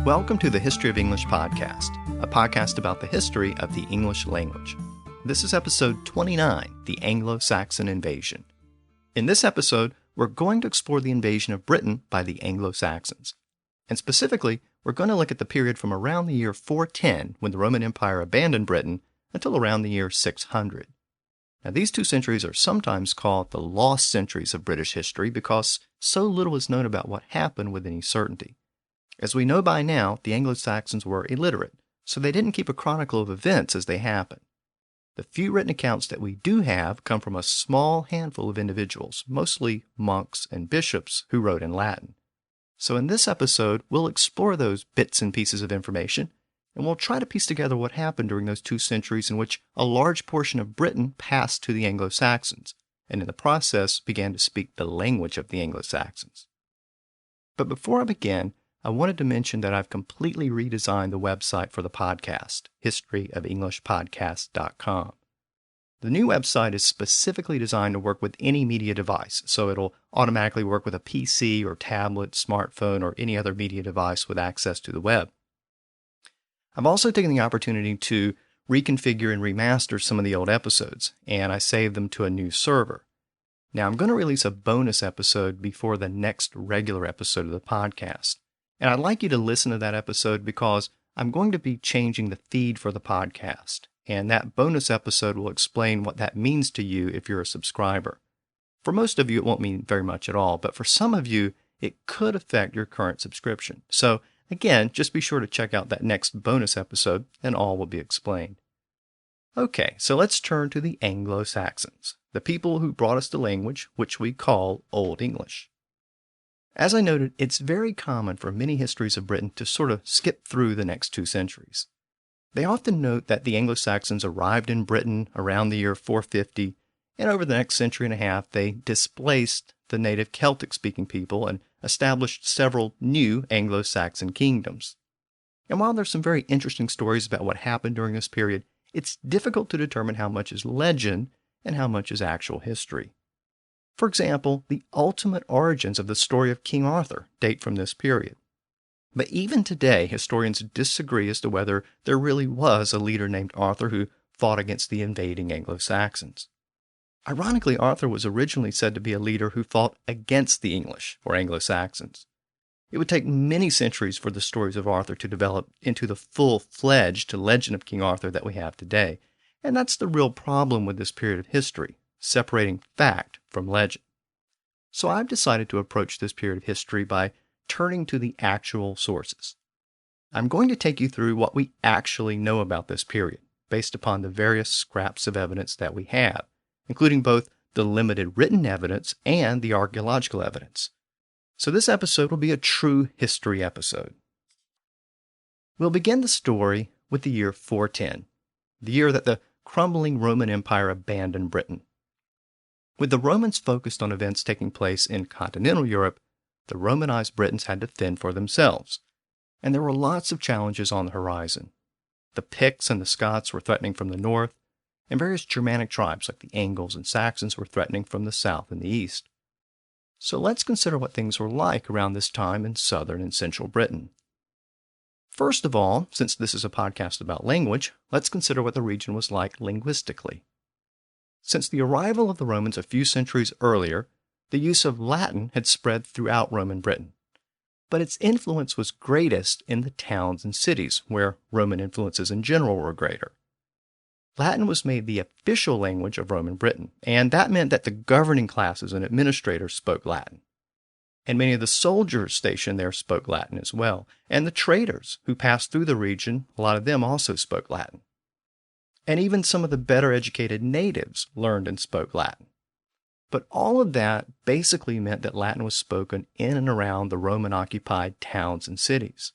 Welcome to the History of English podcast, a podcast about the history of the English language. This is episode 29, The Anglo-Saxon Invasion. In this episode, we're going to explore the invasion of Britain by the Anglo-Saxons. And specifically, we're going to look at the period from around the year 410, when the Roman Empire abandoned Britain, until around the year 600. Now, these 2 centuries are sometimes called the lost centuries of British history because so little is known about what happened with any certainty. As we know by now, the Anglo-Saxons were illiterate, so they didn't keep a chronicle of events as they happened. The few written accounts that we do have come from a small handful of individuals, mostly monks and bishops who wrote in Latin. So in this episode, we'll explore those bits and pieces of information, and we'll try to piece together what happened during those 2 centuries in which a large portion of Britain passed to the Anglo-Saxons, and in the process began to speak the language of the Anglo-Saxons. But before I begin, I wanted to mention that I've completely redesigned the website for the podcast, historyofenglishpodcast.com. The new website is specifically designed to work with any media device, so it'll automatically work with a PC or tablet, smartphone, or any other media device with access to the web. I've also taken the opportunity to reconfigure and remaster some of the old episodes, and I saved them to a new server. Now, I'm going to release a bonus episode before the next regular episode of the podcast. And I'd like you to listen to that episode because I'm going to be changing the feed for the podcast. And that bonus episode will explain what that means to you if you're a subscriber. For most of you, it won't mean very much at all, but for some of you, it could affect your current subscription. So again, just be sure to check out that next bonus episode and all will be explained. Okay, so let's turn to the Anglo-Saxons, the people who brought us the language which we call Old English. As I noted, it's very common for many histories of Britain to sort of skip through the next 2 centuries. They often note that the Anglo-Saxons arrived in Britain around the year 450, and over the next century and a half they displaced the native Celtic-speaking people and established several new Anglo-Saxon kingdoms. And while there's some very interesting stories about what happened during this period, it's difficult to determine how much is legend and how much is actual history. For example, the ultimate origins of the story of King Arthur date from this period. But even today, historians disagree as to whether there really was a leader named Arthur who fought against the invading Anglo-Saxons. Ironically, Arthur was originally said to be a leader who fought against the English, or Anglo-Saxons. It would take many centuries for the stories of Arthur to develop into the full-fledged legend of King Arthur that we have today, and that's the real problem with this period of history, separating fact from legend. So I've decided to approach this period of history by turning to the actual sources. I'm going to take you through what we actually know about this period, based upon the various scraps of evidence that we have, including both the limited written evidence and the archaeological evidence. So this episode will be a true history episode. We'll begin the story with the year 410, the year that the crumbling Roman Empire abandoned Britain. With the Romans focused on events taking place in continental Europe, the Romanized Britons had to fend for themselves, and there were lots of challenges on the horizon. The Picts and the Scots were threatening from the north, and various Germanic tribes like the Angles and Saxons were threatening from the south and the east. So let's consider what things were like around this time in southern and central Britain. First of all, since this is a podcast about language, let's consider what the region was like linguistically. Since the arrival of the Romans a few centuries earlier, the use of Latin had spread throughout Roman Britain. But its influence was greatest in the towns and cities, where Roman influences in general were greater. Latin was made the official language of Roman Britain, and that meant that the governing classes and administrators spoke Latin. And many of the soldiers stationed there spoke Latin as well, and the traders who passed through the region, a lot of them also spoke Latin. And even some of the better educated natives learned and spoke Latin. But all of that basically meant that Latin was spoken in and around the Roman-occupied towns and cities.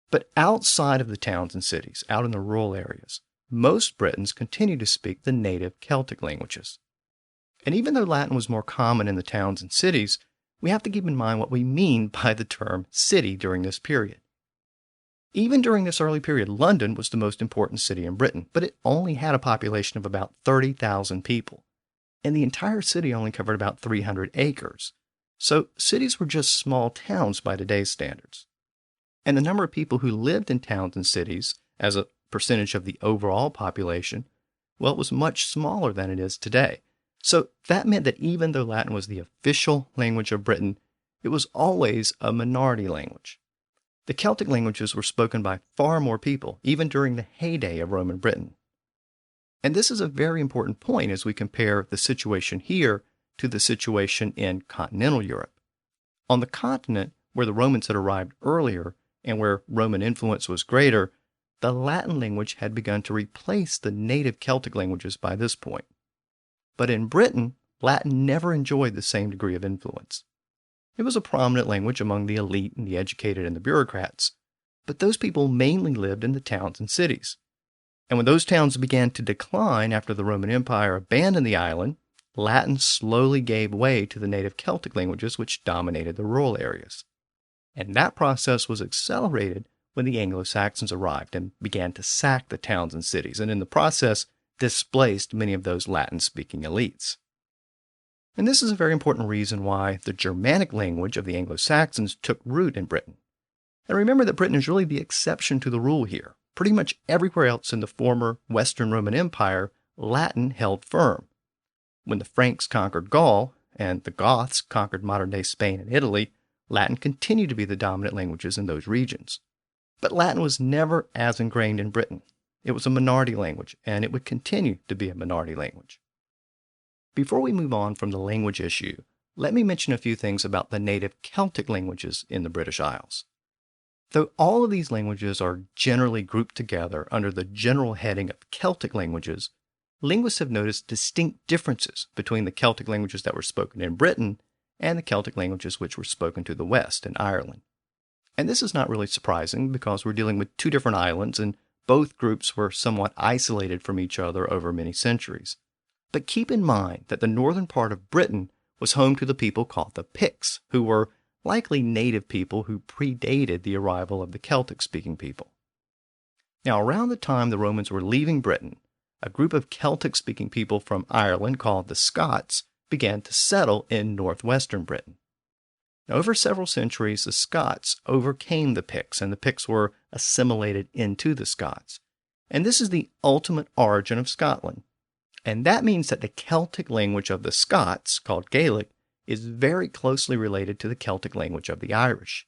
But outside of the towns and cities, out in the rural areas, most Britons continued to speak the native Celtic languages. And even though Latin was more common in the towns and cities, we have to keep in mind what we mean by the term city during this period. Even during this early period, London was the most important city in Britain, but it only had a population of about 30,000 people, and the entire city only covered about 300 acres. So cities were just small towns by today's standards. And the number of people who lived in towns and cities as a percentage of the overall population, well, it was much smaller than it is today. So that meant that even though Latin was the official language of Britain, it was always a minority language. The Celtic languages were spoken by far more people, even during the heyday of Roman Britain. And this is a very important point as we compare the situation here to the situation in continental Europe. On the continent, where the Romans had arrived earlier and where Roman influence was greater, the Latin language had begun to replace the native Celtic languages by this point. But in Britain, Latin never enjoyed the same degree of influence. It was a prominent language among the elite and the educated and the bureaucrats, but those people mainly lived in the towns and cities. And when those towns began to decline after the Roman Empire abandoned the island, Latin slowly gave way to the native Celtic languages which dominated the rural areas. And that process was accelerated when the Anglo-Saxons arrived and began to sack the towns and cities, and in the process displaced many of those Latin-speaking elites. And this is a very important reason why the Germanic language of the Anglo-Saxons took root in Britain. And remember that Britain is really the exception to the rule here. Pretty much everywhere else in the former Western Roman Empire, Latin held firm. When the Franks conquered Gaul and the Goths conquered modern-day Spain and Italy, Latin continued to be the dominant languages in those regions. But Latin was never as ingrained in Britain. It was a minority language, and it would continue to be a minority language. Before we move on from the language issue, let me mention a few things about the native Celtic languages in the British Isles. Though all of these languages are generally grouped together under the general heading of Celtic languages, linguists have noticed distinct differences between the Celtic languages that were spoken in Britain and the Celtic languages which were spoken to the west in Ireland. And this is not really surprising because we're dealing with two different islands and both groups were somewhat isolated from each other over many centuries. But keep in mind that the northern part of Britain was home to the people called the Picts, who were likely native people who predated the arrival of the Celtic-speaking people. Now, around the time the Romans were leaving Britain, a group of Celtic-speaking people from Ireland called the Scots began to settle in northwestern Britain. Now, over several centuries, the Scots overcame the Picts, and the Picts were assimilated into the Scots. And this is the ultimate origin of Scotland. And that means that the Celtic language of the Scots, called Gaelic, is very closely related to the Celtic language of the Irish.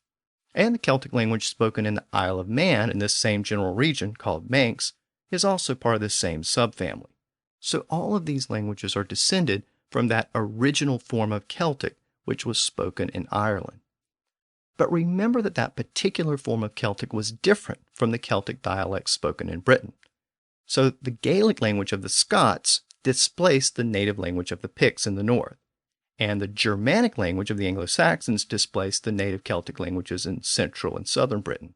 And the Celtic language spoken in the Isle of Man in this same general region, called Manx, is also part of this same subfamily. So all of these languages are descended from that original form of Celtic, which was spoken in Ireland. But remember that that particular form of Celtic was different from the Celtic dialects spoken in Britain. So the Gaelic language of the Scots displaced the native language of the Picts in the north, and the Germanic language of the Anglo-Saxons displaced the native Celtic languages in central and southern Britain.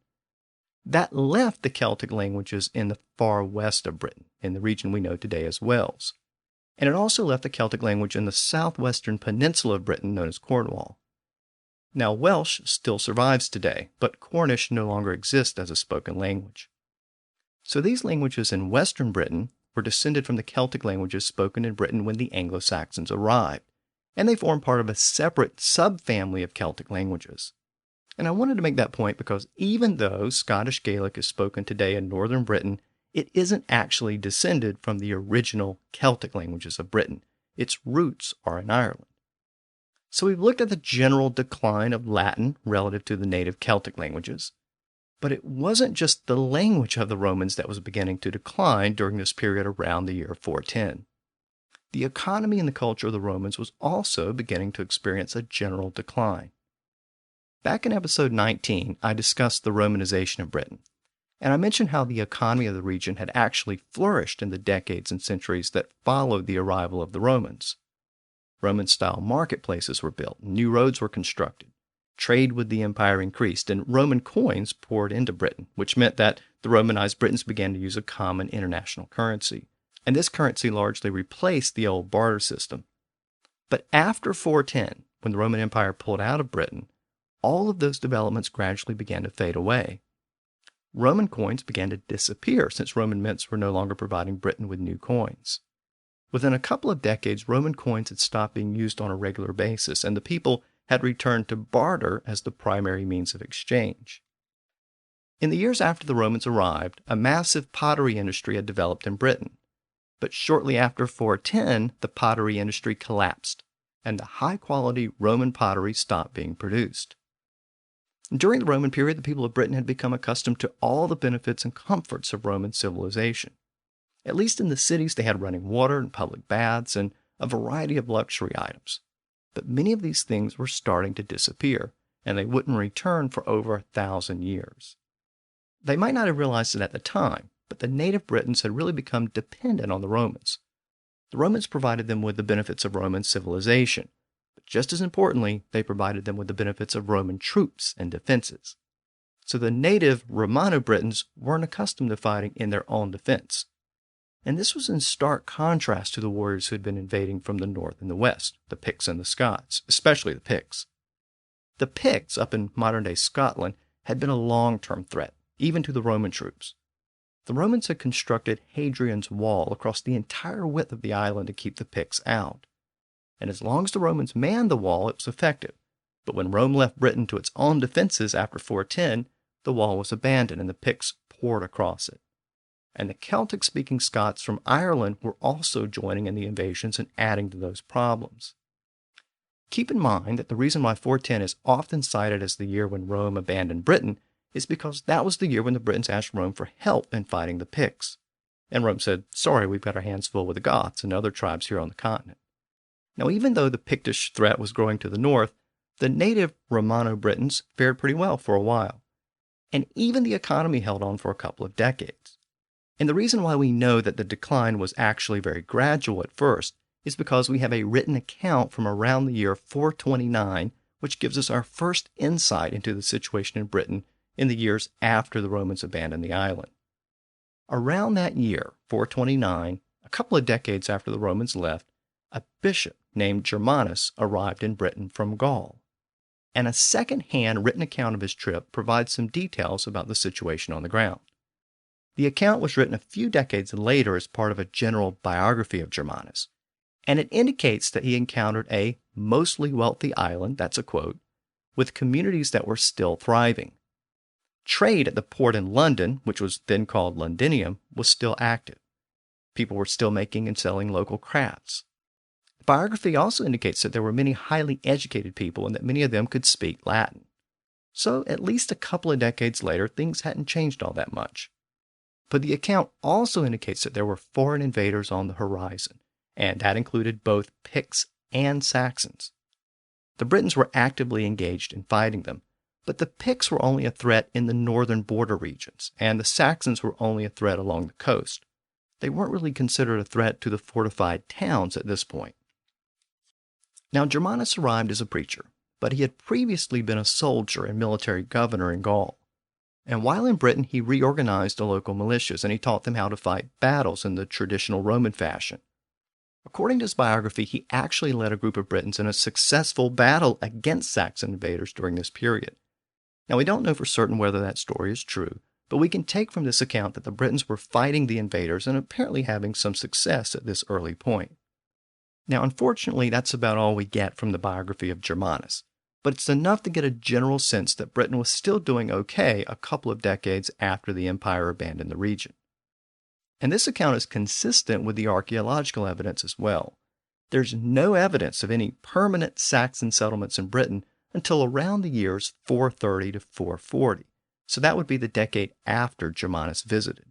That left the Celtic languages in the far west of Britain, in the region we know today as Wales. And it also left the Celtic language in the southwestern peninsula of Britain known as Cornwall. Now, Welsh still survives today, but Cornish no longer exists as a spoken language. So these languages in western Britain were descended from the Celtic languages spoken in Britain when the Anglo-Saxons arrived, and they form part of a separate subfamily of Celtic languages. And I wanted to make that point because even though Scottish Gaelic is spoken today in northern Britain, it isn't actually descended from the original Celtic languages of Britain. Its roots are in Ireland. So we've looked at the general decline of Latin relative to the native Celtic languages. But it wasn't just the language of the Romans that was beginning to decline during this period around the year 410. The economy and the culture of the Romans was also beginning to experience a general decline. Back in episode 19, I discussed the Romanization of Britain, and I mentioned how the economy of the region had actually flourished in the decades and centuries that followed the arrival of the Romans. Roman-style marketplaces were built, new roads were constructed, trade with the empire increased, and Roman coins poured into Britain, which meant that the Romanized Britons began to use a common international currency. And this currency largely replaced the old barter system. But after 410, when the Roman Empire pulled out of Britain, all of those developments gradually began to fade away. Roman coins began to disappear since Roman mints were no longer providing Britain with new coins. Within a couple of decades, Roman coins had stopped being used on a regular basis, and the people had returned to barter as the primary means of exchange. In the years after the Romans arrived, a massive pottery industry had developed in Britain. But shortly after 410, the pottery industry collapsed, and the high-quality Roman pottery stopped being produced. During the Roman period, the people of Britain had become accustomed to all the benefits and comforts of Roman civilization. At least in the cities, they had running water and public baths and a variety of luxury items. But many of these things were starting to disappear, and they wouldn't return for over 1,000 years. They might not have realized it at the time, but the native Britons had really become dependent on the Romans. The Romans provided them with the benefits of Roman civilization, but just as importantly, they provided them with the benefits of Roman troops and defenses. So the native Romano-Britons weren't accustomed to fighting in their own defense. And this was in stark contrast to the warriors who had been invading from the north and the west, the Picts and the Scots, especially the Picts. The Picts, up in modern-day Scotland, had been a long-term threat, even to the Roman troops. The Romans had constructed Hadrian's Wall across the entire width of the island to keep the Picts out. And as long as the Romans manned the wall, it was effective. But when Rome left Britain to its own defenses after 410, the wall was abandoned and the Picts poured across it. And the Celtic-speaking Scots from Ireland were also joining in the invasions and adding to those problems. Keep in mind that the reason why 410 is often cited as the year when Rome abandoned Britain is because that was the year when the Britons asked Rome for help in fighting the Picts. And Rome said, sorry, we've got our hands full with the Goths and other tribes here on the continent. Now, even though the Pictish threat was growing to the north, the native Romano-Britons fared pretty well for a while. And even the economy held on for a couple of decades. And the reason why we know that the decline was actually very gradual at first is because we have a written account from around the year 429, which gives us our first insight into the situation in Britain in the years after the Romans abandoned the island. Around that year, 429, a couple of decades after the Romans left, a bishop named Germanus arrived in Britain from Gaul. And a second-hand written account of his trip provides some details about the situation on the ground. The account was written a few decades later as part of a general biography of Germanus, and it indicates that he encountered a mostly wealthy island, that's a quote, with communities that were still thriving. Trade at the port in London, which was then called Londinium, was still active. People were still making and selling local crafts. The biography also indicates that there were many highly educated people and that many of them could speak Latin. So at least a couple of decades later, things hadn't changed all that much. But the account also indicates that there were foreign invaders on the horizon, and that included both Picts and Saxons. The Britons were actively engaged in fighting them, but the Picts were only a threat in the northern border regions, and the Saxons were only a threat along the coast. They weren't really considered a threat to the fortified towns at this point. Now, Germanus arrived as a preacher, but he had previously been a soldier and military governor in Gaul. And while in Britain, he reorganized the local militias, and he taught them how to fight battles in the traditional Roman fashion. According to his biography, he actually led a group of Britons in a successful battle against Saxon invaders during this period. Now, we don't know for certain whether that story is true, but we can take from this account that the Britons were fighting the invaders and apparently having some success at this early point. Now, unfortunately, that's about all we get from the biography of Germanus, but it's enough to get a general sense that Britain was still doing okay a couple of decades after the empire abandoned the region. And this account is consistent with the archaeological evidence as well. There's no evidence of any permanent Saxon settlements in Britain until around the years 430 to 440, so that would be the decade after Germanus visited.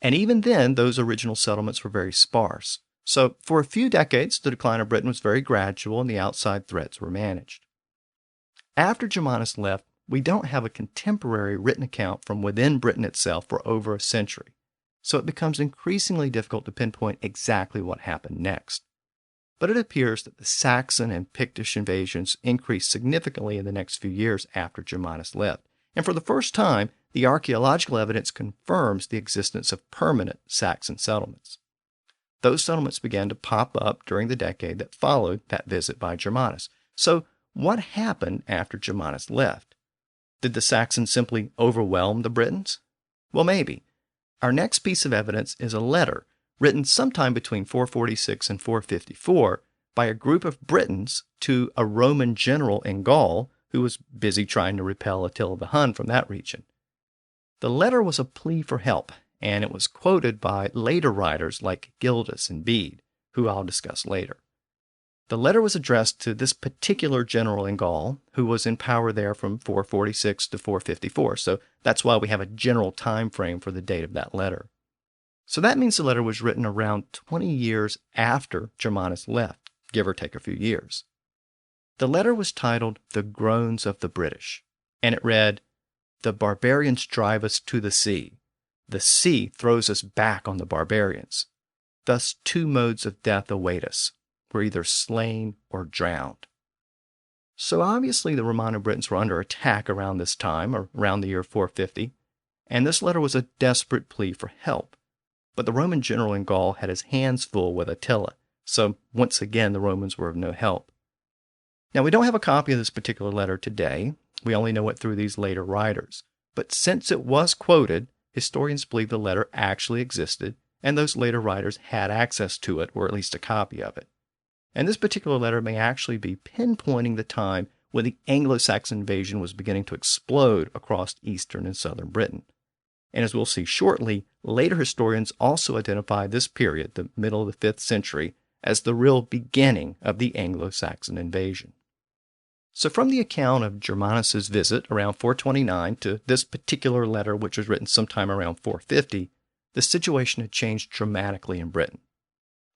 And even then, those original settlements were very sparse. So for a few decades, the decline of Britain was very gradual and the outside threats were managed. After Germanus left, we don't have a contemporary written account from within Britain itself for over a century, so it becomes increasingly difficult to pinpoint exactly what happened next. But it appears that the Saxon and Pictish invasions increased significantly in the next few years after Germanus left, and for the first time, the archaeological evidence confirms the existence of permanent Saxon settlements. Those settlements began to pop up during the decade that followed that visit by Germanus. So, what happened after Germanus left? Did the Saxons simply overwhelm the Britons? Well, maybe. Our next piece of evidence is a letter written sometime between 446 and 454 by a group of Britons to a Roman general in Gaul who was busy trying to repel Attila the Hun from that region. The letter was a plea for help, and it was quoted by later writers like Gildas and Bede, who I'll discuss later. The letter was addressed to this particular general in Gaul, who was in power there from 446 to 454, so that's why we have a general time frame for the date of that letter. So that means the letter was written around 20 years after Germanus left, give or take a few years. The letter was titled The Groans of the British, and it read, "The barbarians drive us to the sea. The sea throws us back on the barbarians. Thus 2 modes of death await us. We're either slain or drowned." So obviously the Romano Britons were under attack around this time, or around the year 450, and this letter was a desperate plea for help. But the Roman general in Gaul had his hands full with Attila, so once again the Romans were of no help. Now we don't have a copy of this particular letter today. We only know it through these later writers. But since it was quoted, historians believe the letter actually existed, and those later writers had access to it, or at least a copy of it. And this particular letter may actually be pinpointing the time when the Anglo-Saxon invasion was beginning to explode across eastern and southern Britain. And as we'll see shortly, later historians also identify this period, the middle of the 5th century, as the real beginning of the Anglo-Saxon invasion. So from the account of Germanus' visit around 429 to this particular letter, which was written sometime around 450, the situation had changed dramatically in Britain.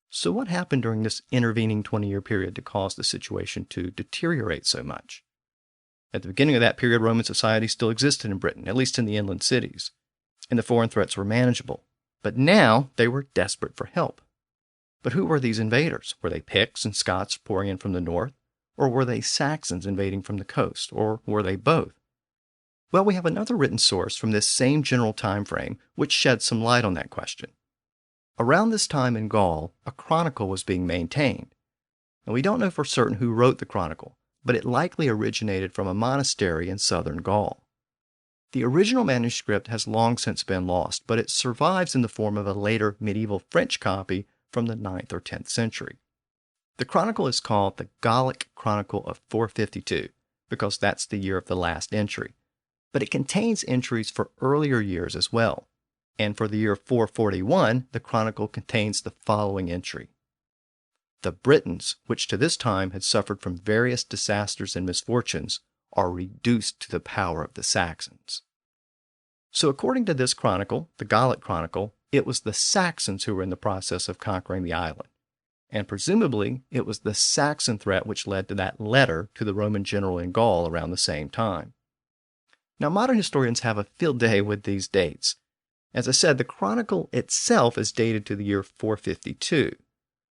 So what happened during this intervening 20-year period to cause the situation to deteriorate so much? At the beginning of that period, Roman society still existed in Britain, at least in the inland cities, and the foreign threats were manageable. But now they were desperate for help. But who were these invaders? Were they Picts and Scots pouring in from the north? Or were they Saxons invading from the coast? Or were they both? Well, we have another written source from this same general time frame which sheds some light on that question. Around this time in Gaul, a chronicle was being maintained. And we don't know for certain who wrote the chronicle, but it likely originated from a monastery in southern Gaul. The original manuscript has long since been lost, but it survives in the form of a later medieval French copy from the 9th or 10th century. The chronicle is called the Golic Chronicle of 452, because that's the year of the last entry, but it contains entries for earlier years as well. And for the year 441, the chronicle contains the following entry. The Britons, which to this time had suffered from various disasters and misfortunes, are reduced to the power of the Saxons. So according to this chronicle, the Golic Chronicle, it was the Saxons who were in the process of conquering the island. And presumably, it was the Saxon threat which led to that letter to the Roman general in Gaul around the same time. Now, modern historians have a field day with these dates. As I said, the chronicle itself is dated to the year 452,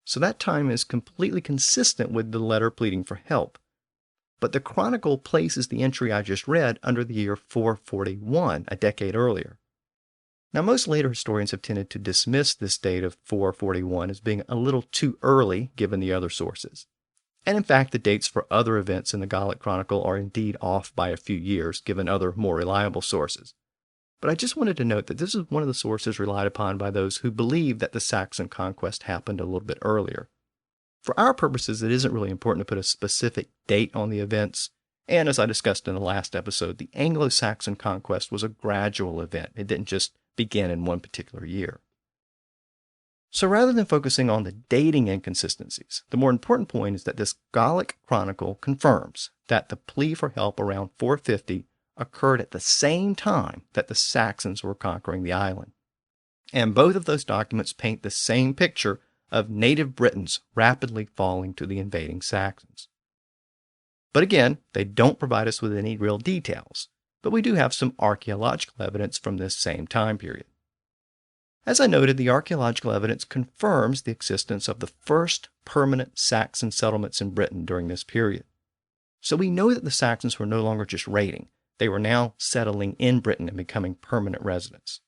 so that time is completely consistent with the letter pleading for help. But the chronicle places the entry I just read under the year 441, a decade earlier. Now, most later historians have tended to dismiss this date of 441 as being a little too early given the other sources. And in fact, the dates for other events in the Golic Chronicle are indeed off by a few years given other more reliable sources. But I just wanted to note that this is one of the sources relied upon by those who believe that the Saxon conquest happened a little bit earlier. For our purposes, it isn't really important to put a specific date on the events, and as I discussed in the last episode, the Anglo-Saxon conquest was a gradual event. It didn't just begin in one particular year. So rather than focusing on the dating inconsistencies, the more important point is that this Golic Chronicle confirms that the plea for help around 450 occurred at the same time that the Saxons were conquering the island. And both of those documents paint the same picture of native Britons rapidly falling to the invading Saxons. But again, they don't provide us with any real details, but we do have some archaeological evidence from this same time period. As I noted, the archaeological evidence confirms the existence of the first permanent Saxon settlements in Britain during this period. So we know that the Saxons were no longer just raiding. They were now settling in Britain and becoming permanent residents.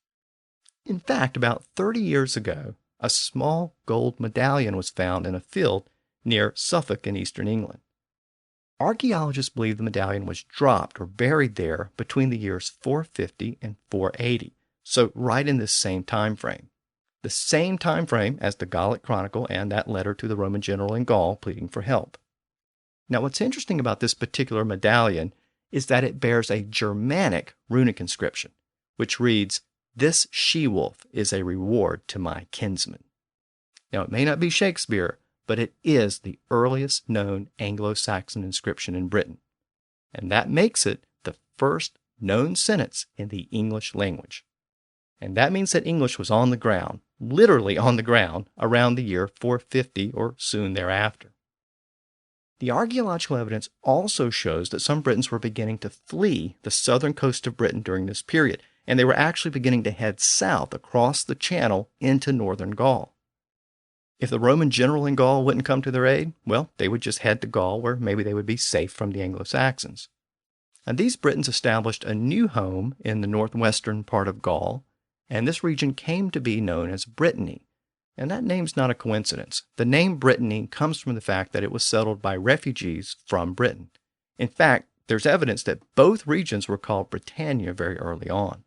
In fact, about 30 years ago, a small gold medallion was found in a field near Suffolk in eastern England. Archaeologists believe the medallion was dropped or buried there between the years 450 and 480, so right in this same time frame. The same time frame as the Golic Chronicle and that letter to the Roman general in Gaul pleading for help. Now, what's interesting about this particular medallion is that it bears a Germanic runic inscription, which reads, "This she-wolf is a reward to my kinsman." Now, it may not be Shakespeare, but it is the earliest known Anglo-Saxon inscription in Britain, and that makes it the first known sentence in the English language. And that means that English was on the ground, literally on the ground, around the year 450 or soon thereafter. The archaeological evidence also shows that some Britons were beginning to flee the southern coast of Britain during this period, and they were actually beginning to head south across the Channel into northern Gaul. If the Roman general in Gaul wouldn't come to their aid, well, they would just head to Gaul, where maybe they would be safe from the Anglo-Saxons. And these Britons established a new home in the northwestern part of Gaul, and this region came to be known as Brittany. And that name's not a coincidence. The name Brittany comes from the fact that it was settled by refugees from Britain. In fact, there's evidence that both regions were called Britannia very early on.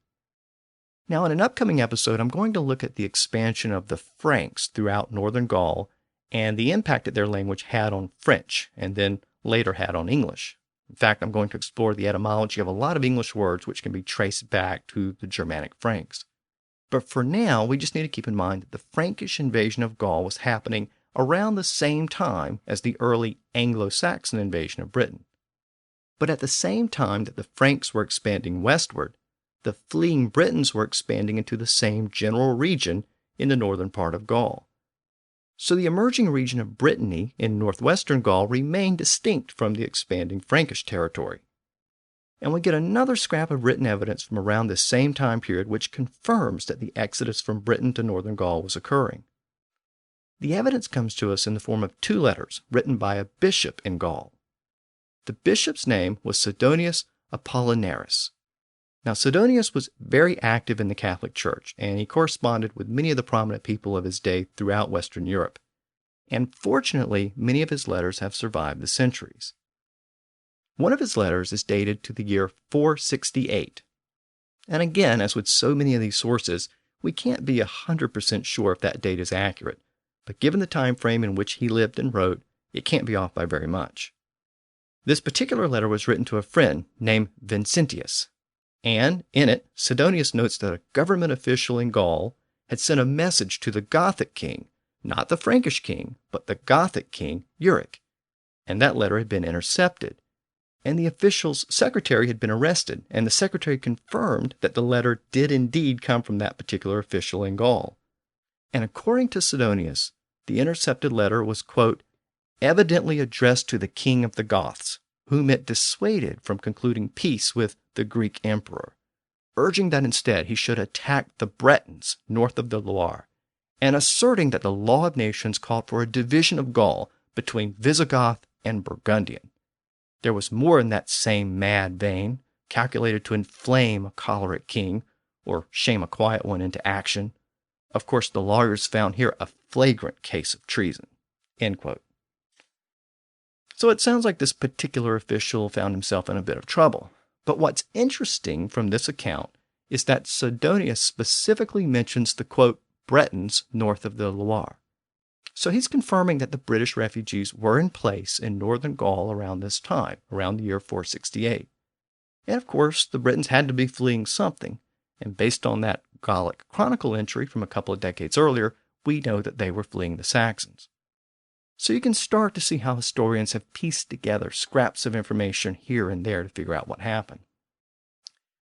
Now, in an upcoming episode, I'm going to look at the expansion of the Franks throughout northern Gaul and the impact that their language had on French and then later had on English. In fact, I'm going to explore the etymology of a lot of English words which can be traced back to the Germanic Franks. But for now, we just need to keep in mind that the Frankish invasion of Gaul was happening around the same time as the early Anglo-Saxon invasion of Britain. But at the same time that the Franks were expanding westward, the fleeing Britons were expanding into the same general region in the northern part of Gaul. So the emerging region of Brittany in northwestern Gaul remained distinct from the expanding Frankish territory. And we get another scrap of written evidence from around this same time period which confirms that the exodus from Britain to northern Gaul was occurring. The evidence comes to us in the form of 2 letters written by a bishop in Gaul. The bishop's name was Sidonius Apollinaris. Now, Sidonius was very active in the Catholic Church, and he corresponded with many of the prominent people of his day throughout Western Europe. And fortunately, many of his letters have survived the centuries. One of his letters is dated to the year 468. And again, as with so many of these sources, we can't be 100% sure if that date is accurate, but given the time frame in which he lived and wrote, it can't be off by very much. This particular letter was written to a friend named Vincentius, and in it, Sidonius notes that a government official in Gaul had sent a message to the Gothic king, not the Frankish king, but the Gothic king, Euric, and that letter had been intercepted. And the official's secretary had been arrested, and the secretary confirmed that the letter did indeed come from that particular official in Gaul. And according to Sidonius, the intercepted letter was, quote, evidently addressed to the king of the Goths, whom it dissuaded from concluding peace with the Greek emperor, urging that instead he should attack the Britons north of the Loire, and asserting that the law of nations called for a division of Gaul between Visigoth and Burgundian. There was more in that same mad vein, calculated to inflame a choleric king, or shame a quiet one into action. Of course, the lawyers found here a flagrant case of treason. End quote. So it sounds like this particular official found himself in a bit of trouble. But what's interesting from this account is that Sidonius specifically mentions the, quote, Bretons north of the Loire. So he's confirming that the British refugees were in place in northern Gaul around this time, around the year 468. And of course, the Britons had to be fleeing something, and based on that Golic Chronicle entry from a couple of decades earlier, we know that they were fleeing the Saxons. So you can start to see how historians have pieced together scraps of information here and there to figure out what happened.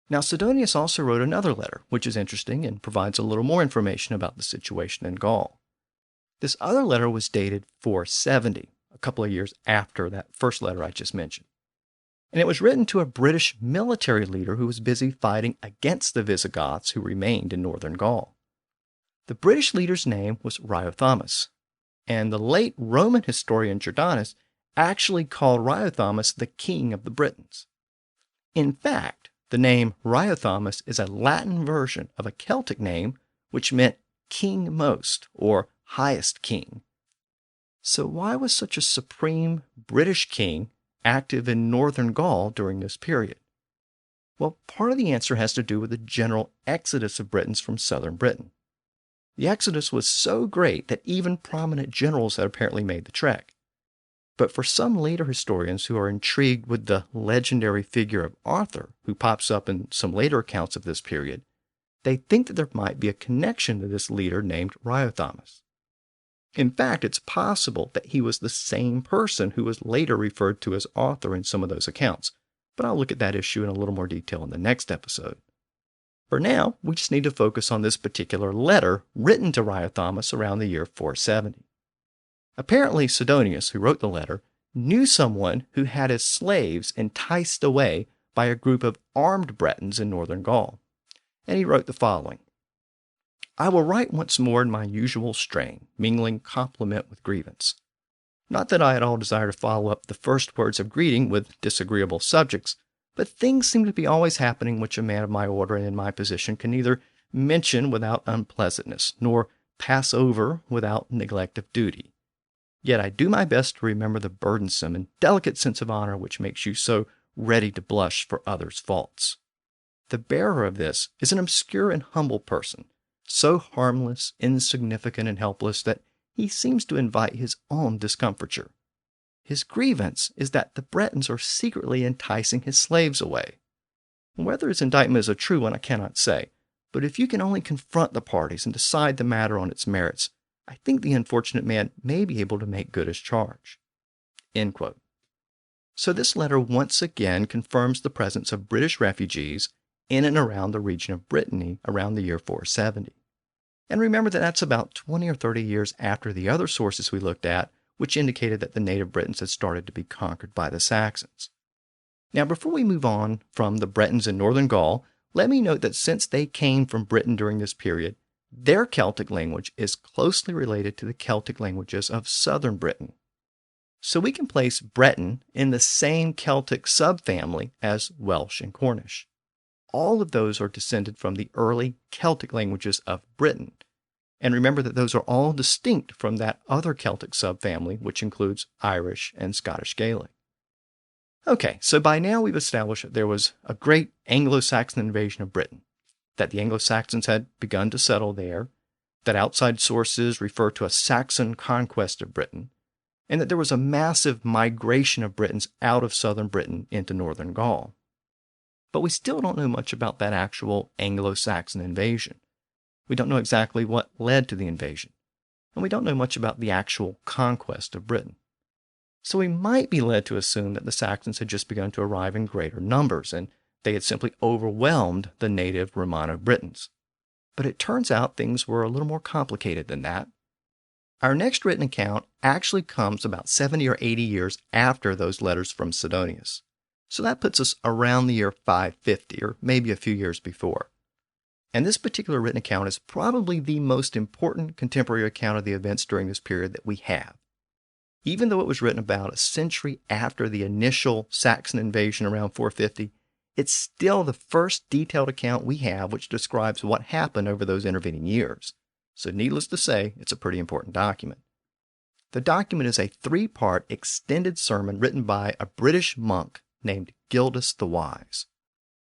Now, Sidonius also wrote another letter, which is interesting and provides a little more information about the situation in Gaul. This other letter was dated 470, a couple of years after that first letter I just mentioned. And it was written to a British military leader who was busy fighting against the Visigoths who remained in northern Gaul. The British leader's name was Riothamus, and the late Roman historian Gildas actually called Riothamus the king of the Britons. In fact, the name Riothamus is a Latin version of a Celtic name which meant king most, or highest king. So why was such a supreme British king active in northern Gaul during this period? Well, part of the answer has to do with the general exodus of Britons from southern Britain. The exodus was so great that even prominent generals had apparently made the trek. But for some later historians who are intrigued with the legendary figure of Arthur, who pops up in some later accounts of this period, they think that there might be a connection to this leader named Riothamus. In fact, it's possible that he was the same person who was later referred to as Arthur in some of those accounts, but I'll look at that issue in a little more detail in the next episode. For now, we just need to focus on this particular letter written to Riothamus around the year 470. Apparently, Sidonius, who wrote the letter, knew someone who had his slaves enticed away by a group of armed Britons in northern Gaul. And he wrote the following: I will write once more in my usual strain, mingling compliment with grievance. Not that I at all desire to follow up the first words of greeting with disagreeable subjects, but things seem to be always happening which a man of my order and in my position can neither mention without unpleasantness, nor pass over without neglect of duty. Yet I do my best to remember the burdensome and delicate sense of honor which makes you so ready to blush for others' faults. The bearer of this is an obscure and humble person, so harmless, insignificant, and helpless that he seems to invite his own discomfiture. His grievance is that the Britons are secretly enticing his slaves away. Whether his indictment is a true one, I cannot say, but if you can only confront the parties and decide the matter on its merits, I think the unfortunate man may be able to make good his charge. End quote. So this letter once again confirms the presence of British refugees in and around the region of Brittany around the year 470. And remember that that's about 20 or 30 years after the other sources we looked at, which indicated that the native Britons had started to be conquered by the Saxons. Now, before we move on from the Britons in northern Gaul, let me note that since they came from Britain during this period, their Celtic language is closely related to the Celtic languages of southern Britain. So we can place Breton in the same Celtic subfamily as Welsh and Cornish. All of those are descended from the early Celtic languages of Britain. And remember that those are all distinct from that other Celtic subfamily, which includes Irish and Scottish Gaelic. Okay, so by now we've established that there was a great Anglo-Saxon invasion of Britain, that the Anglo-Saxons had begun to settle there, that outside sources refer to a Saxon conquest of Britain, and that there was a massive migration of Britons out of southern Britain into northern Gaul. But we still don't know much about that actual Anglo-Saxon invasion. We don't know exactly what led to the invasion, and we don't know much about the actual conquest of Britain. So we might be led to assume that the Saxons had just begun to arrive in greater numbers, and they had simply overwhelmed the native Romano-Britons. But it turns out things were a little more complicated than that. Our next written account actually comes about 70 or 80 years after those letters from Sidonius. So that puts us around the year 550, or maybe a few years before. And this particular written account is probably the most important contemporary account of the events during this period that we have. Even though it was written about a century after the initial Saxon invasion around 450, it's still the first detailed account we have which describes what happened over those intervening years. So needless to say, it's a pretty important document. The document is a 3-part extended sermon written by a British monk named Gildas the Wise.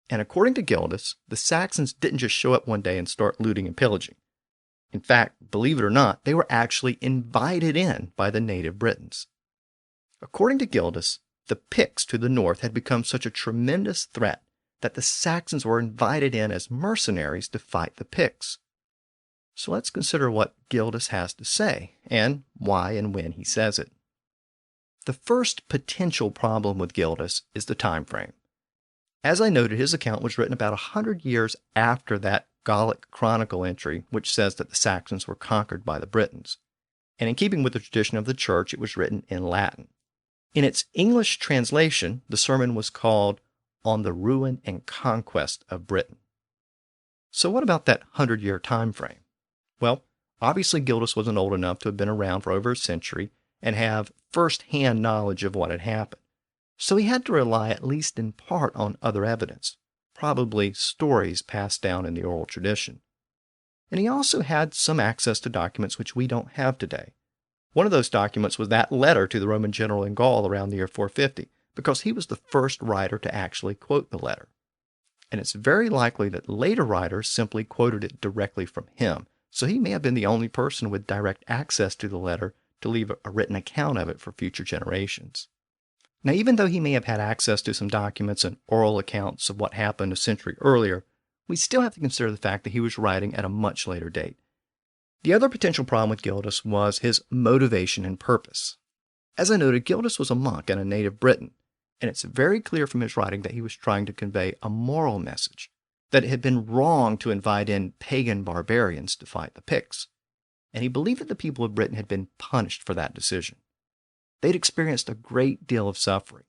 And according to Gildas, the Saxons didn't just show up one day and start looting and pillaging. In fact, believe it or not, they were actually invited in by the native Britons. According to Gildas, the Picts to the north had become such a tremendous threat that the Saxons were invited in as mercenaries to fight the Picts. So let's consider what Gildas has to say, and why and when he says it. The first potential problem with Gildas is the time frame. As I noted, his account was written about 100 years after that Golic Chronicle entry, which says that the Saxons were conquered by the Britons. And in keeping with the tradition of the church, it was written in Latin. In its English translation, the sermon was called On the Ruin and Conquest of Britain. So what about that 100-year time frame? Well, obviously Gildas wasn't old enough to have been around for over a century and have first-hand knowledge of what had happened. So he had to rely at least in part on other evidence, probably stories passed down in the oral tradition. And he also had some access to documents which we don't have today. One of those documents was that letter to the Roman general in Gaul around the year 450, because he was the first writer to actually quote the letter. And it's very likely that later writers simply quoted it directly from him, so he may have been the only person with direct access to the letter to leave a written account of it for future generations. Now, even though he may have had access to some documents and oral accounts of what happened a century earlier, we still have to consider the fact that he was writing at a much later date. The other potential problem with Gildas was his motivation and purpose. As I noted, Gildas was a monk and a native Briton, and it's very clear from his writing that he was trying to convey a moral message, that it had been wrong to invite in pagan barbarians to fight the Picts, and he believed that the people of Britain had been punished for that decision. They'd experienced a great deal of suffering,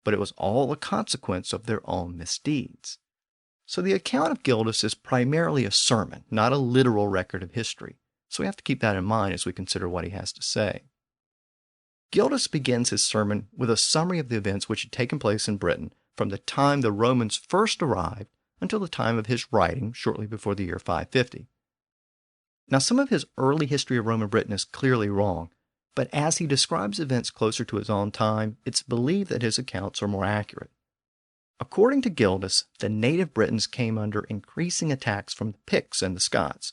but it was all a consequence of their own misdeeds. So the account of Gildas is primarily a sermon, not a literal record of history, so we have to keep that in mind as we consider what he has to say. Gildas begins his sermon with a summary of the events which had taken place in Britain from the time the Romans first arrived until the time of his writing, shortly before the year 550. Now, some of his early history of Roman Britain is clearly wrong, but as he describes events closer to his own time, it's believed that his accounts are more accurate. According to Gildas, the native Britons came under increasing attacks from the Picts and the Scots,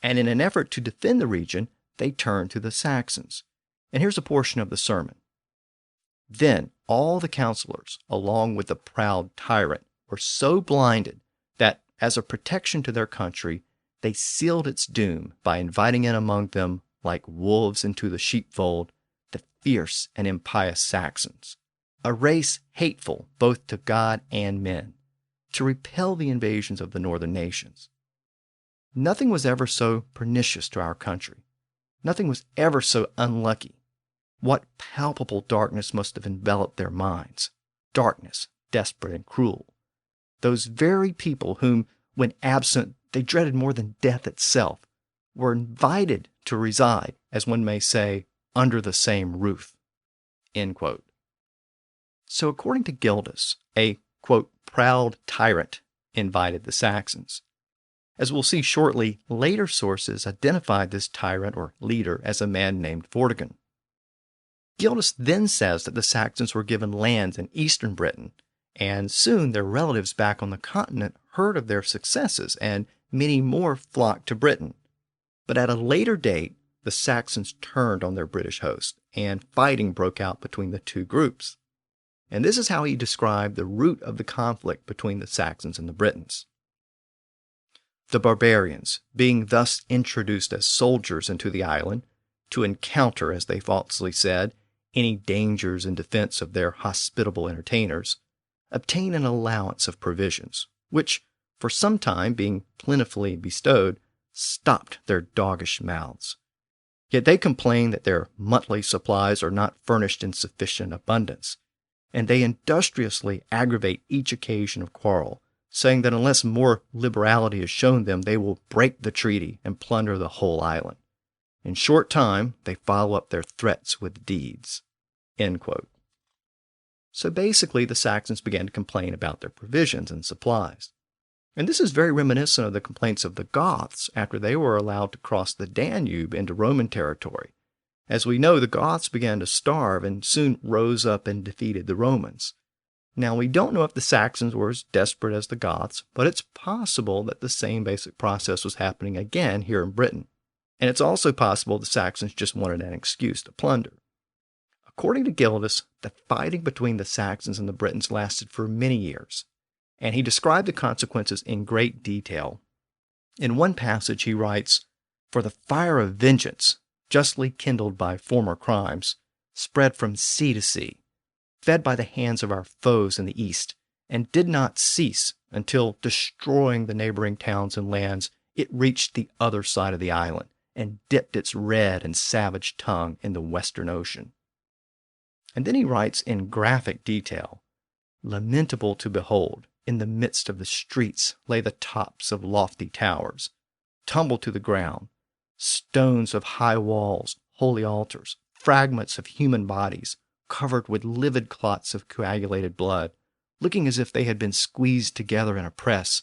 and in an effort to defend the region, they turned to the Saxons. And here's a portion of the sermon. Then all the counselors, along with the proud tyrant, were so blinded that, as a protection to their country, they sealed its doom by inviting in among them, like wolves into the sheepfold, the fierce and impious Saxons, a race hateful both to God and men, to repel the invasions of the northern nations. Nothing was ever so pernicious to our country. Nothing was ever so unlucky. What palpable darkness must have enveloped their minds? Darkness, desperate and cruel. Those very people whom, when absent, they dreaded more than death itself, were invited to reside, as one may say, under the same roof. End quote. So according to Gildas, a, quote, proud tyrant invited the Saxons. As we'll see shortly, later sources identified this tyrant or leader as a man named Vortigern. Gildas then says that the Saxons were given lands in eastern Britain, and soon their relatives back on the continent heard of their successes, and many more flocked to Britain. But at a later date, the Saxons turned on their British host, and fighting broke out between the two groups. And this is how he described the root of the conflict between the Saxons and the Britons. The barbarians, being thus introduced as soldiers into the island, to encounter, as they falsely said, any dangers in defense of their hospitable entertainers, obtained an allowance of provisions, which, for some time being plentifully bestowed, stopped their doggish mouths. Yet they complain that their monthly supplies are not furnished in sufficient abundance, and they industriously aggravate each occasion of quarrel, saying that unless more liberality is shown them, they will break the treaty and plunder the whole island. In short time, they follow up their threats with deeds. End quote. So basically, the Saxons began to complain about their provisions and supplies. And this is very reminiscent of the complaints of the Goths after they were allowed to cross the Danube into Roman territory. As we know, the Goths began to starve and soon rose up and defeated the Romans. Now, we don't know if the Saxons were as desperate as the Goths, but it's possible that the same basic process was happening again here in Britain. And it's also possible the Saxons just wanted an excuse to plunder. According to Gildas, the fighting between the Saxons and the Britons lasted for many years, and he described the consequences in great detail. In one passage he writes, "For the fire of vengeance, justly kindled by former crimes, spread from sea to sea, fed by the hands of our foes in the east, and did not cease until, destroying the neighboring towns and lands, it reached the other side of the island, and dipped its red and savage tongue in the western ocean." And then he writes in graphic detail, "Lamentable to behold, in the midst of the streets lay the tops of lofty towers, tumbled to the ground, stones of high walls, holy altars, fragments of human bodies, covered with livid clots of coagulated blood, looking as if they had been squeezed together in a press,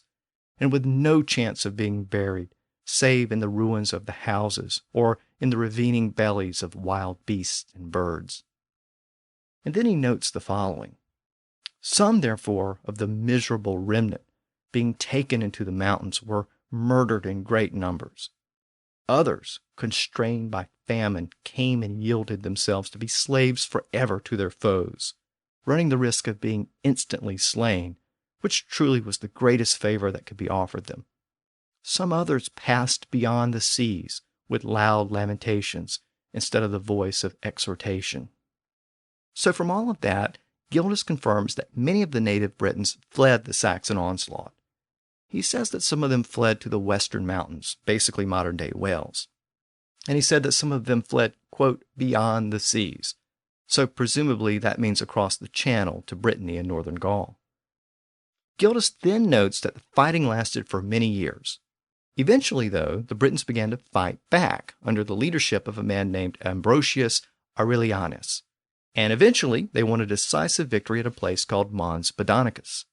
and with no chance of being buried, save in the ruins of the houses or in the ravening bellies of wild beasts and birds." And then he notes the following: "Some, therefore, of the miserable remnant, being taken into the mountains, were murdered in great numbers. Others, constrained by famine, came and yielded themselves to be slaves forever to their foes, running the risk of being instantly slain, which truly was the greatest favor that could be offered them. Some others passed beyond the seas with loud lamentations instead of the voice of exhortation. So from all of that, Gildas confirms that many of the native Britons fled the Saxon onslaught. He says that some of them fled to the western mountains, basically modern-day Wales. And he said that some of them fled, quote, beyond the seas. So presumably that means across the Channel to Brittany and northern Gaul. Gildas then notes that the fighting lasted for many years. Eventually, though, the Britons began to fight back under the leadership of a man named Ambrosius Aurelianus. And eventually, they won a decisive victory at a place called Mons Badonicus.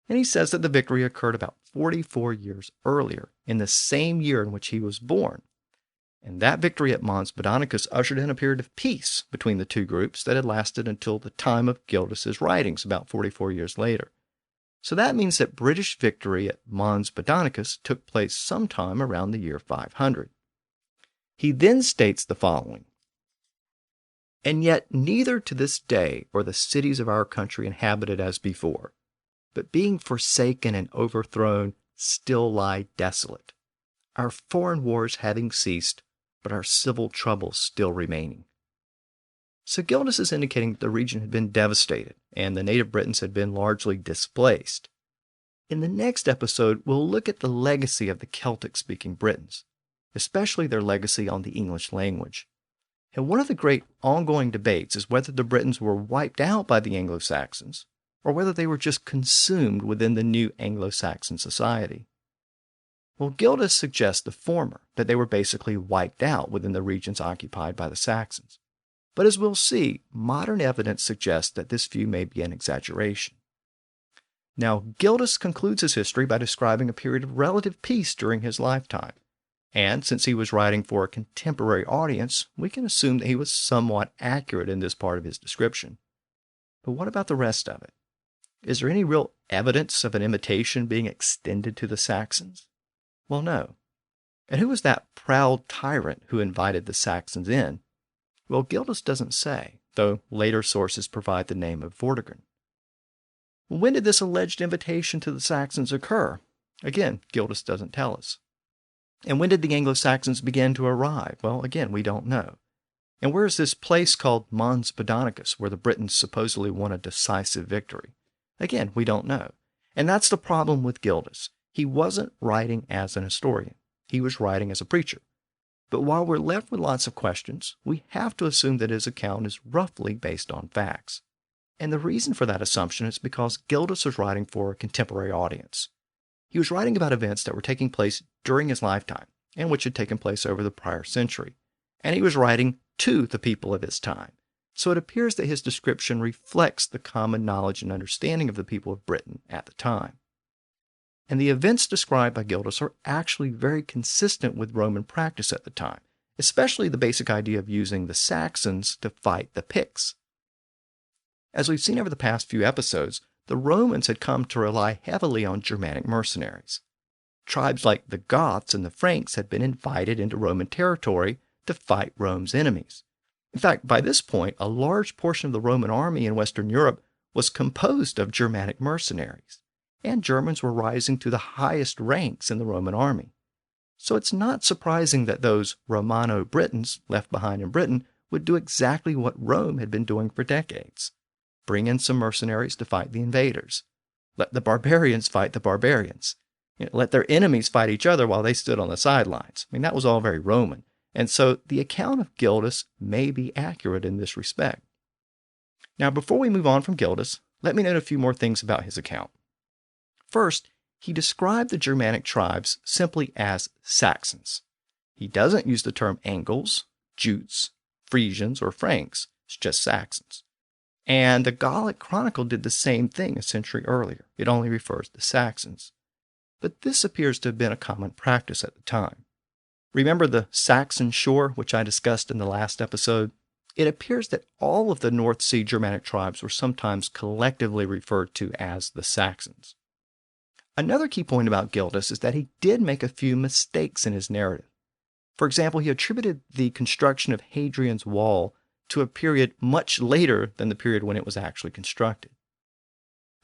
And he says that the victory occurred about 44 years earlier, in the same year in which he was born. And that victory at Mons Badonicus ushered in a period of peace between the two groups that had lasted until the time of Gildas's writings, about 44 years later. So that means that British victory at Mons Badonicus took place sometime around the year 500. He then states the following: "And yet neither to this day are the cities of our country inhabited as before, but being forsaken and overthrown, still lie desolate, our foreign wars having ceased, but our civil troubles still remaining." So Gildas is indicating that the region had been devastated, and the native Britons had been largely displaced. In the next episode, we'll look at the legacy of the Celtic-speaking Britons, especially their legacy on the English language. And one of the great ongoing debates is whether the Britons were wiped out by the Anglo-Saxons, or whether they were just consumed within the new Anglo-Saxon society. Well, Gildas suggests the former, that they were basically wiped out within the regions occupied by the Saxons. But as we'll see, modern evidence suggests that this view may be an exaggeration. Now, Gildas concludes his history by describing a period of relative peace during his lifetime. And since he was writing for a contemporary audience, we can assume that he was somewhat accurate in this part of his description. But what about the rest of it? Is there any real evidence of an invitation being extended to the Saxons? Well, no. And who was that proud tyrant who invited the Saxons in? Well, Gildas doesn't say, though later sources provide the name of Vortigern. When did this alleged invitation to the Saxons occur? Again, Gildas doesn't tell us. And when did the Anglo-Saxons begin to arrive? Well, again, we don't know. And where is this place called Mons Badonicus, where the Britons supposedly won a decisive victory? Again, we don't know. And that's the problem with Gildas. He wasn't writing as an historian. He was writing as a preacher. But while we're left with lots of questions, we have to assume that his account is roughly based on facts. And the reason for that assumption is because Gildas was writing for a contemporary audience. He was writing about events that were taking place during his lifetime, and which had taken place over the prior century. And he was writing to the people of his time. So it appears that his description reflects the common knowledge and understanding of the people of Britain at the time. And the events described by Gildas are actually very consistent with Roman practice at the time, especially the basic idea of using the Saxons to fight the Picts. As we've seen over the past few episodes, the Romans had come to rely heavily on Germanic mercenaries. Tribes like the Goths and the Franks had been invited into Roman territory to fight Rome's enemies. In fact, by this point, a large portion of the Roman army in Western Europe was composed of Germanic mercenaries, and Germans were rising to the highest ranks in the Roman army. So it's not surprising that those Romano-Britons left behind in Britain would do exactly what Rome had been doing for decades. Bring in some mercenaries to fight the invaders. Let the barbarians fight the barbarians. Let their enemies fight each other while they stood on the sidelines. I mean, that was all very Roman. And so the account of Gildas may be accurate in this respect. Now, before we move on from Gildas, let me note a few more things about his account. First, he described the Germanic tribes simply as Saxons. He doesn't use the term Angles, Jutes, Frisians, or Franks. It's just Saxons. And the Golic Chronicle did the same thing a century earlier. It only refers to Saxons. But this appears to have been a common practice at the time. Remember the Saxon shore, which I discussed in the last episode? It appears that all of the North Sea Germanic tribes were sometimes collectively referred to as the Saxons. Another key point about Gildas is that he did make a few mistakes in his narrative. For example, he attributed the construction of Hadrian's Wall to a period much later than the period when it was actually constructed.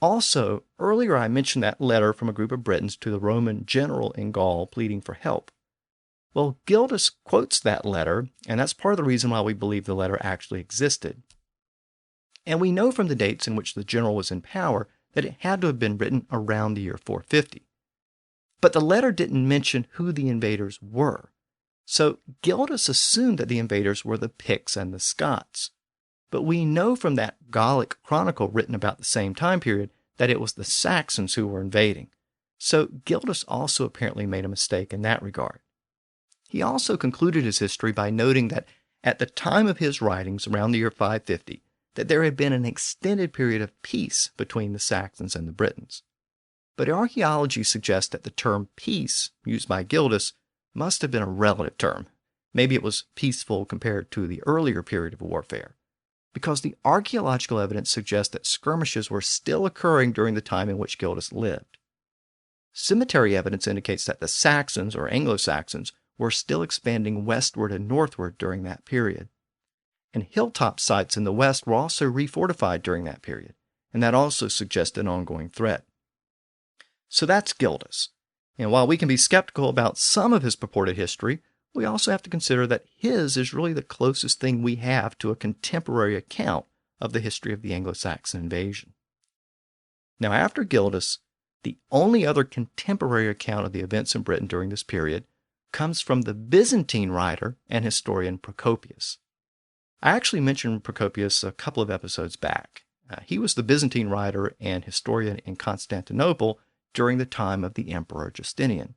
Also, earlier I mentioned that letter from a group of Britons to the Roman general in Gaul pleading for help. Well, Gildas quotes that letter, and that's part of the reason why we believe the letter actually existed. And we know from the dates in which the general was in power that it had to have been written around the year 450. But the letter didn't mention who the invaders were. So Gildas assumed that the invaders were the Picts and the Scots. But we know from that Golic Chronicle written about the same time period that it was the Saxons who were invading. So Gildas also apparently made a mistake in that regard. He also concluded his history by noting that at the time of his writings, around the year 550, that there had been an extended period of peace between the Saxons and the Britons. But archaeology suggests that the term peace, used by Gildas, must have been a relative term. Maybe it was peaceful compared to the earlier period of warfare, because the archaeological evidence suggests that skirmishes were still occurring during the time in which Gildas lived. Cemetery evidence indicates that the Saxons, or Anglo-Saxons, were still expanding westward and northward during that period. And hilltop sites in the west were also refortified during that period, and that also suggests an ongoing threat. So that's Gildas. And while we can be skeptical about some of his purported history, we also have to consider that his is really the closest thing we have to a contemporary account of the history of the Anglo-Saxon invasion. Now, after Gildas, the only other contemporary account of the events in Britain during this period comes from the Byzantine writer and historian Procopius. I actually mentioned Procopius a couple of episodes back. He was the Byzantine writer and historian in Constantinople during the time of the Emperor Justinian.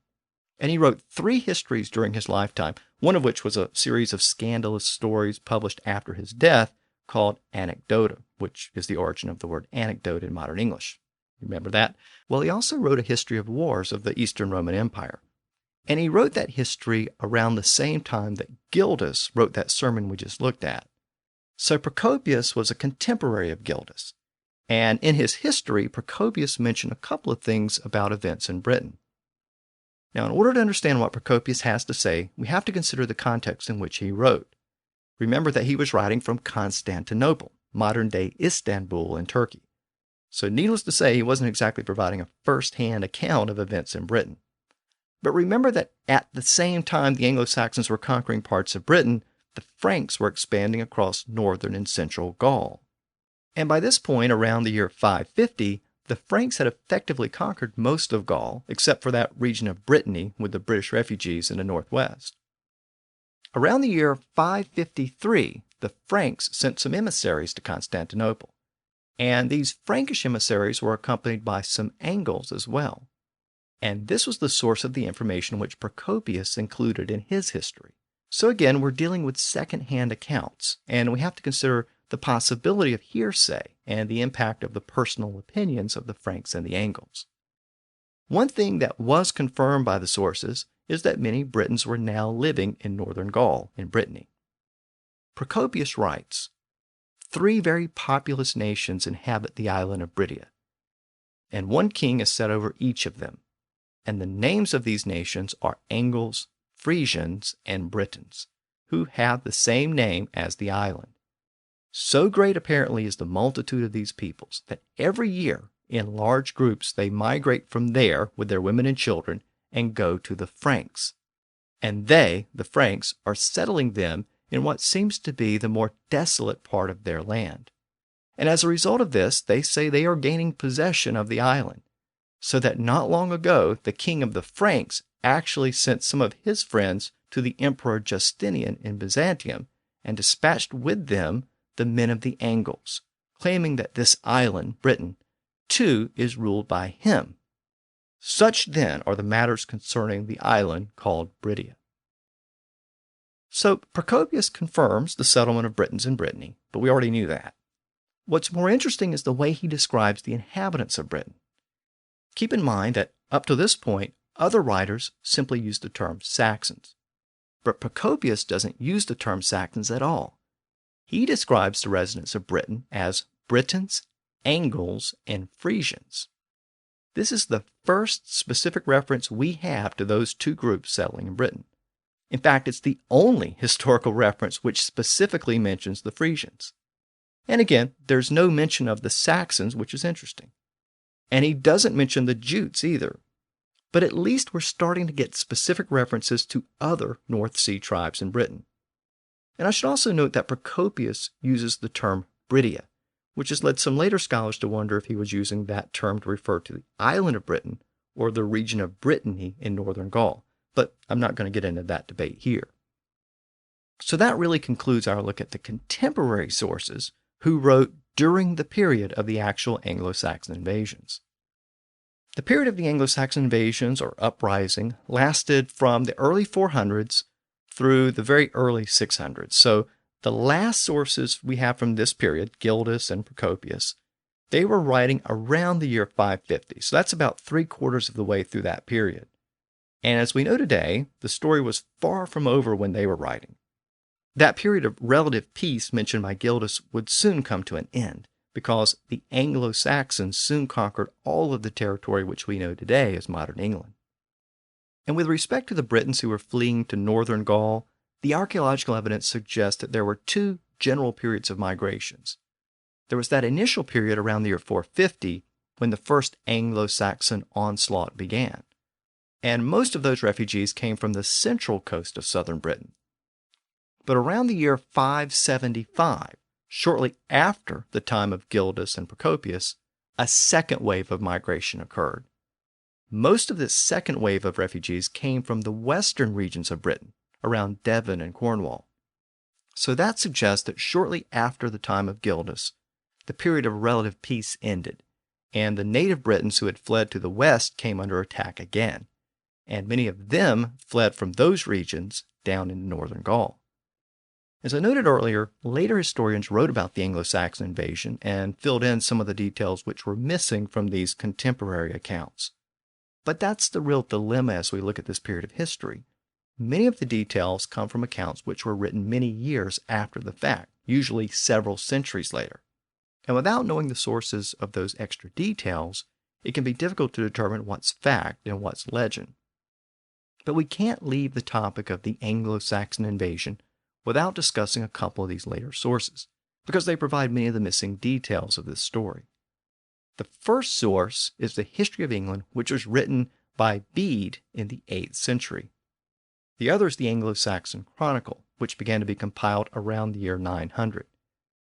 And he wrote 3 histories during his lifetime, one of which was a series of scandalous stories published after his death called Anecdota, which is the origin of the word anecdote in modern English. Remember that? Well, he also wrote a history of wars of the Eastern Roman Empire. And he wrote that history around the same time that Gildas wrote that sermon we just looked at. So Procopius was a contemporary of Gildas. And in his history, Procopius mentioned a couple of things about events in Britain. Now, in order to understand what Procopius has to say, we have to consider the context in which he wrote. Remember that he was writing from Constantinople, modern-day Istanbul in Turkey. So needless to say, he wasn't exactly providing a first-hand account of events in Britain. But remember that at the same time the Anglo-Saxons were conquering parts of Britain, the Franks were expanding across northern and central Gaul. And by this point, around the year 550, the Franks had effectively conquered most of Gaul, except for that region of Brittany with the British refugees in the northwest. Around the year 553, the Franks sent some emissaries to Constantinople. And these Frankish emissaries were accompanied by some Angles as well. And this was the source of the information which Procopius included in his history. So again, we're dealing with second-hand accounts, and we have to consider the possibility of hearsay and the impact of the personal opinions of the Franks and the Angles. One thing that was confirmed by the sources is that many Britons were now living in northern Gaul, in Brittany. Procopius writes, 3 very populous nations inhabit the island of Britain, and one king is set over each of them. And the names of these nations are Angles, Frisians, and Britons, who have the same name as the island. So great apparently is the multitude of these peoples that every year in large groups they migrate from there with their women and children and go to the Franks. And they, the Franks, are settling them in what seems to be the more desolate part of their land. And as a result of this, they say they are gaining possession of the island, so that not long ago the king of the Franks actually sent some of his friends to the Emperor Justinian in Byzantium and dispatched with them the men of the Angles, claiming that this island, Britain, too is ruled by him. Such then are the matters concerning the island called Britain. So Procopius confirms the settlement of Britons in Brittany, but we already knew that. What's more interesting is the way he describes the inhabitants of Britain. Keep in mind that up to this point, other writers simply used the term Saxons. But Procopius doesn't use the term Saxons at all. He describes the residents of Britain as Britons, Angles, and Frisians. This is the first specific reference we have to those 2 groups settling in Britain. In fact, it's the only historical reference which specifically mentions the Frisians. And again, there's no mention of the Saxons, which is interesting. And he doesn't mention the Jutes either. But at least we're starting to get specific references to other North Sea tribes in Britain. And I should also note that Procopius uses the term Britia, which has led some later scholars to wonder if he was using that term to refer to the island of Britain or the region of Brittany in northern Gaul. But I'm not going to get into that debate here. So that really concludes our look at the contemporary sources who wrote during the period of the actual Anglo-Saxon invasions. The period of the Anglo-Saxon invasions, or uprising, lasted from the early 400s through the very early 600s. So the last sources we have from this period, Gildas and Procopius, they were writing around the year 550. So that's about 3/4 of the way through that period. And as we know today, the story was far from over when they were writing. That period of relative peace mentioned by Gildas would soon come to an end, because the Anglo-Saxons soon conquered all of the territory which we know today as modern England. And with respect to the Britons who were fleeing to northern Gaul, the archaeological evidence suggests that there were two general periods of migrations. There was that initial period around the year 450 when the first Anglo-Saxon onslaught began. And most of those refugees came from the central coast of southern Britain. But around the year 575, shortly after the time of Gildas and Procopius, a second wave of migration occurred. Most of this second wave of refugees came from the western regions of Britain, around Devon and Cornwall. So that suggests that shortly after the time of Gildas, the period of relative peace ended, and the native Britons who had fled to the west came under attack again, and many of them fled from those regions down into northern Gaul. As I noted earlier, later historians wrote about the Anglo-Saxon invasion and filled in some of the details which were missing from these contemporary accounts. But that's the real dilemma as we look at this period of history. Many of the details come from accounts which were written many years after the fact, usually several centuries later. And without knowing the sources of those extra details, it can be difficult to determine what's fact and what's legend. But we can't leave the topic of the Anglo-Saxon invasion without discussing a couple of these later sources, because they provide many of the missing details of this story. The first source is the History of England, which was written by Bede in the 8th century. The other is the Anglo-Saxon Chronicle, which began to be compiled around the year 900.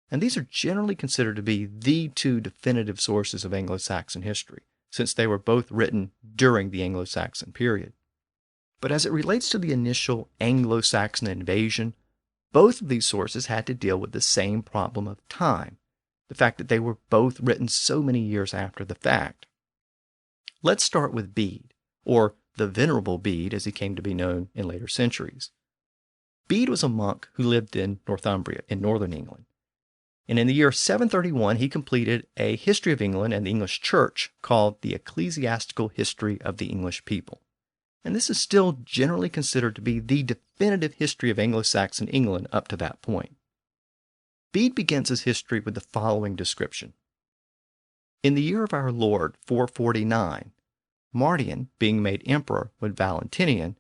And these are generally considered to be the two definitive sources of Anglo-Saxon history, since they were both written during the Anglo-Saxon period. But as it relates to the initial Anglo-Saxon invasion, both of these sources had to deal with the same problem of time, the fact that they were both written so many years after the fact. Let's start with Bede, or the Venerable Bede as he came to be known in later centuries. Bede was a monk who lived in Northumbria in northern England. And in the year 731, he completed a history of England and the English Church called the Ecclesiastical History of the English People. And this is still generally considered to be the definitive history of Anglo-Saxon England up to that point. Bede begins his history with the following description. In the year of our Lord, 449, Mardian, being made emperor with Valentinian,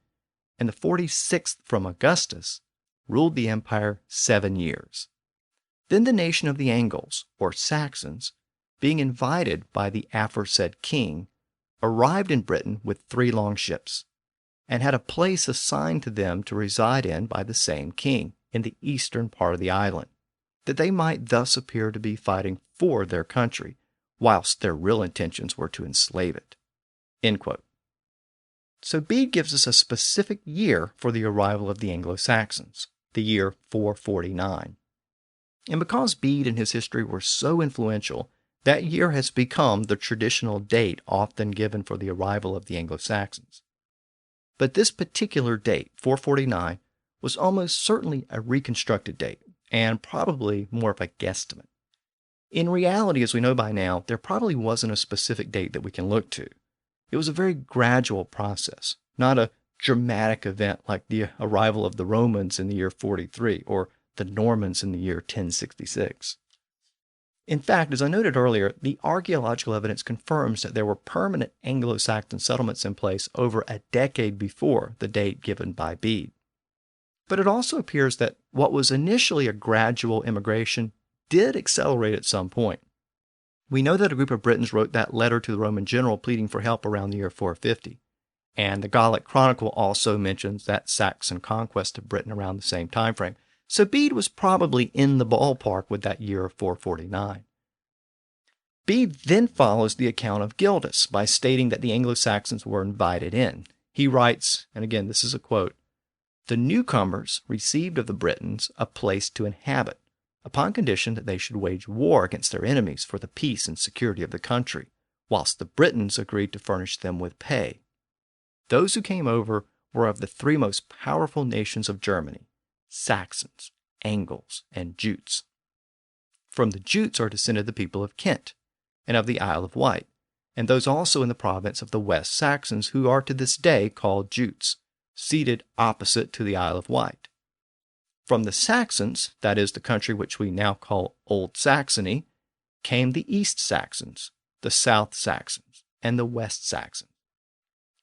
and the 46th from Augustus, ruled the empire 7 years. Then the nation of the Angles, or Saxons, being invited by the aforesaid king, arrived in Britain with 3 long ships, and had a place assigned to them to reside in by the same king in the eastern part of the island, that they might thus appear to be fighting for their country, whilst their real intentions were to enslave it. End quote. So Bede gives us a specific year for the arrival of the Anglo-Saxons, the year 449. And because Bede and his history were so influential, that year has become the traditional date often given for the arrival of the Anglo-Saxons. But this particular date, 449, was almost certainly a reconstructed date, and probably more of a guesstimate. In reality, as we know by now, there probably wasn't a specific date that we can look to. It was a very gradual process, not a dramatic event like the arrival of the Romans in the year 43 or the Normans in the year 1066. In fact, as I noted earlier, the archaeological evidence confirms that there were permanent Anglo-Saxon settlements in place over a decade before the date given by Bede. But it also appears that what was initially a gradual immigration did accelerate at some point. We know that a group of Britons wrote that letter to the Roman general pleading for help around the year 450. And the Golic Chronicle also mentions that Saxon conquest of Britain around the same time frame. So Bede was probably in the ballpark with that year of 449. Bede then follows the account of Gildas by stating that the Anglo-Saxons were invited in. He writes, and again this is a quote, "The newcomers received of the Britons a place to inhabit, upon condition that they should wage war against their enemies for the peace and security of the country, whilst the Britons agreed to furnish them with pay. Those who came over were of the three most powerful nations of Germany, Saxons, Angles, and Jutes. From the Jutes are descended the people of Kent, and of the Isle of Wight, and those also in the province of the West Saxons, who are to this day called Jutes, seated opposite to the Isle of Wight. From the Saxons, that is the country which we now call Old Saxony, came the East Saxons, the South Saxons, and the West Saxons.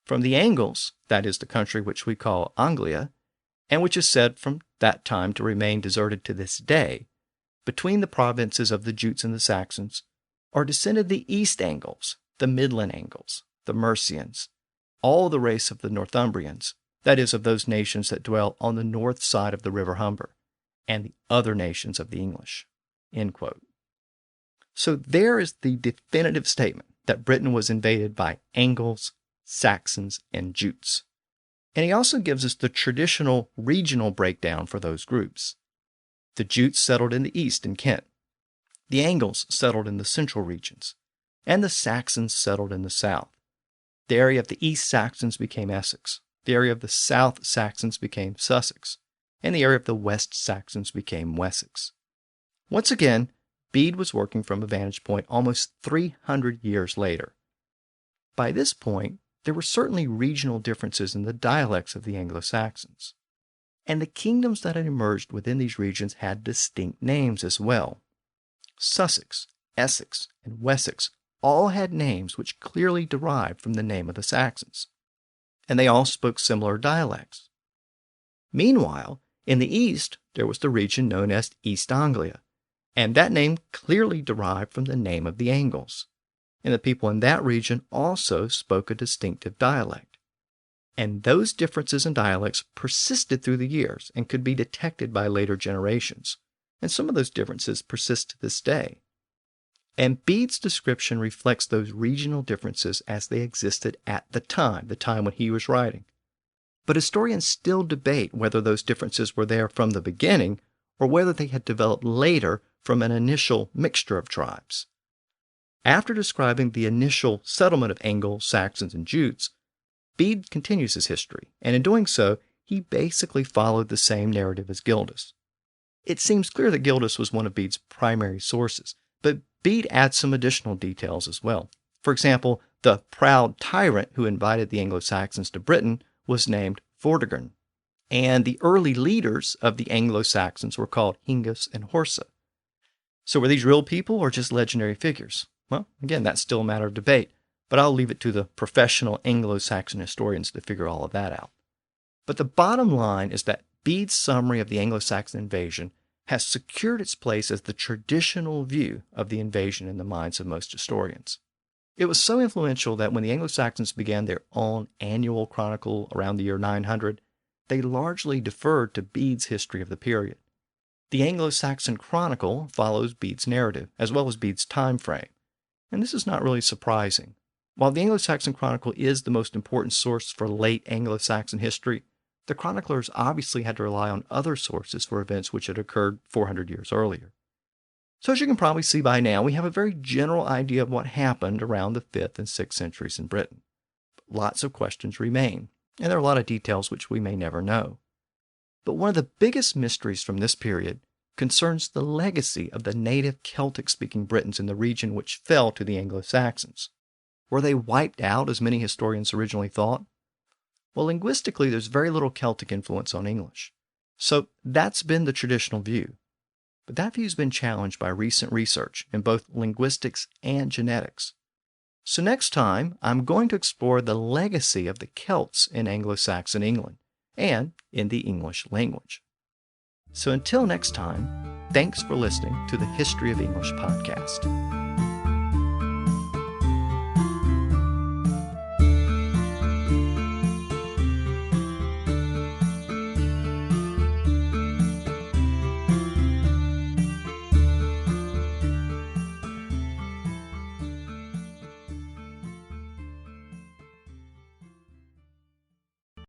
From the Angles, that is the country which we call Anglia, and which is said from that time to remain deserted to this day, between the provinces of the Jutes and the Saxons, are descended the East Angles, the Midland Angles, the Mercians, all the race of the Northumbrians, that is, of those nations that dwell on the north side of the river Humber, and the other nations of the English." End quote. So there is the definitive statement that Britain was invaded by Angles, Saxons, and Jutes. And he also gives us the traditional regional breakdown for those groups. The Jutes settled in the east in Kent. The Angles settled in the central regions, and the Saxons settled in the south. The area of the East Saxons became Essex. The area of the South Saxons became Sussex, and the area of the West Saxons became Wessex. Once again, Bede was working from a vantage point almost 300 years later. By this point, there were certainly regional differences in the dialects of the Anglo-Saxons, and the kingdoms that had emerged within these regions had distinct names as well. Sussex, Essex, and Wessex all had names which clearly derived from the name of the Saxons, and they all spoke similar dialects. Meanwhile, in the east, there was the region known as East Anglia, and that name clearly derived from the name of the Angles, and the people in that region also spoke a distinctive dialect. And those differences in dialects persisted through the years and could be detected by later generations, and some of those differences persist to this day. And Bede's description reflects those regional differences as they existed at the time when he was writing. But historians still debate whether those differences were there from the beginning or whether they had developed later from an initial mixture of tribes. After describing the initial settlement of Angles, Saxons, and Jutes, Bede continues his history, and in doing so, he basically followed the same narrative as Gildas. It seems clear that Gildas was one of Bede's primary sources, but Bede adds some additional details as well. For example, the proud tyrant who invited the Anglo-Saxons to Britain was named Vortigern, and the early leaders of the Anglo-Saxons were called Hengist and Horsa. So were these real people or just legendary figures? Well, again, that's still a matter of debate, but I'll leave it to the professional Anglo-Saxon historians to figure all of that out. But the bottom line is that Bede's summary of the Anglo-Saxon invasion has secured its place as the traditional view of the invasion in the minds of most historians. It was so influential that when the Anglo-Saxons began their own annual chronicle around the year 900, they largely deferred to Bede's history of the period. The Anglo-Saxon Chronicle follows Bede's narrative, as well as Bede's time frame, and this is not really surprising. While the Anglo-Saxon Chronicle is the most important source for late Anglo-Saxon history, the chroniclers obviously had to rely on other sources for events which had occurred 400 years earlier. So as you can probably see by now, we have a very general idea of what happened around the 5th and 6th centuries in Britain. But lots of questions remain, and there are a lot of details which we may never know. But one of the biggest mysteries from this period concerns the legacy of the native Celtic-speaking Britons in the region which fell to the Anglo-Saxons. Were they wiped out, as many historians originally thought? Well, linguistically, there's very little Celtic influence on English. So that's been the traditional view. But that view's been challenged by recent research in both linguistics and genetics. So next time, I'm going to explore the legacy of the Celts in Anglo-Saxon England and in the English language. So until next time, thanks for listening to the History of English podcast.